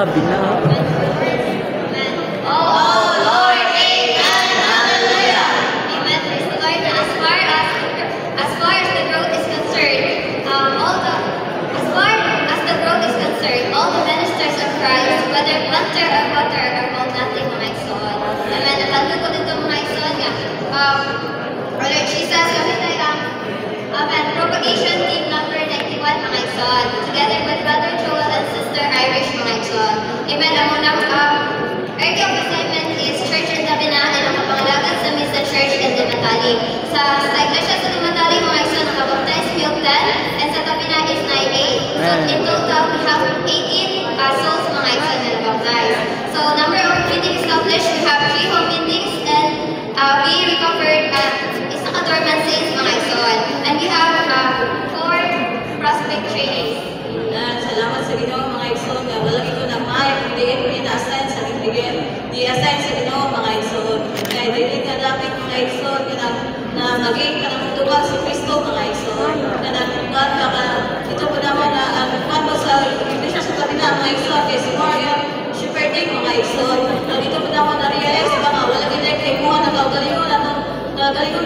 sabi na. Oh Lord, amen, hallelujah. Amen, praise the Lord. As far as the growth is concerned, all the ministers of Christ, whether planter or water, are all nothing, mga igsoon. Amen. Nabanto ko dito, mga igsoon nga. Brother Jesus, kami tayo amen. Propagation team number 91, mga igsoon. Together with Brother Joel and Sister Irish, mga igsoon. Amen. Ang unang area of assignment is Church in Tabina and ang kapangalagan sa Misa Church in Dimatali. Sa Iglesia sa Dimatali, mga igsoon, nakabaptize field 10 and sa Tabina is 9A. So in total, we have 18 souls, mga igsoon, na baptized. So number of meetings established, we have 3 home meetings and we recovered isang adornment saints, mga igsoon. And we have 4 prospect trainings. Salamat sa Ginoo, mga igsoon. Wala ito na may hindi na-assign sa ibigay. Di-assign sa Ginoo, mga igsoon. Kaya dili ka dapat, mga igsoon, na maging kanang si Kristo, mga igsoon. Kanang ito po naman na kuwan mo sa Iglesia sa Tabina, mga igsoon. Kaya si Maria shepherding, mga igsoon. Dito po naman na-realize ba nga, wala ginay kay mo, nagagalingon na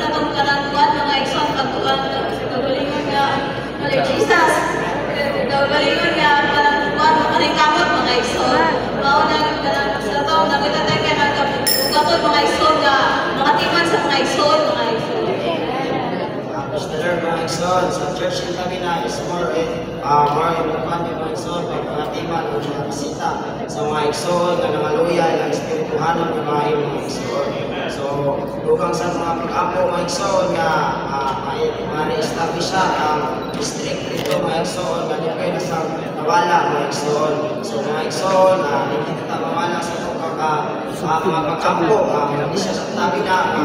itong kanang kuwan, mga igsoon. Nagagalingon nga, Mother Jesus. Nagagalingon nga, parang kuwan, makanay kamot, mga igsoon. Mauna sa taong nakita tayo kaya nagkabugatod, mga igsoon, mga timan sa mga igsoon, mga igsoon. Mr. mga igsoon, sa church in Tabina is more importante, mga igsoon, pagpangatiman o mga bisita sa mga igsoon na nangaluya ng espirituhanon ng mga igsoon. So, lugang sa mga pag-apo, mga igsoon, na ma-re-establish ang district dito, mga igsoon, na nipay na sa nawala, mga igsoon. So, mga igsoon, hindi kita mawala sa itong mga pag-apo, hindi siya sa Tabina,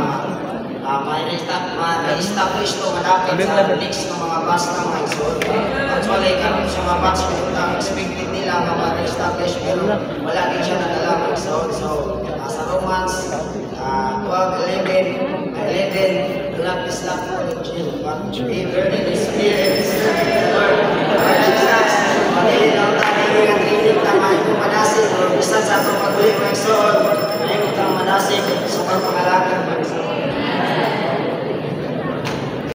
ma-establish to malapit sa next ng mga bus ng mga igsoon. Actually, karoon siya mga bus na expected nila ma-establish pero wala din siya nadala mga igsoon. So, sa Romans 12:11, do not be slack for the children, but be burdened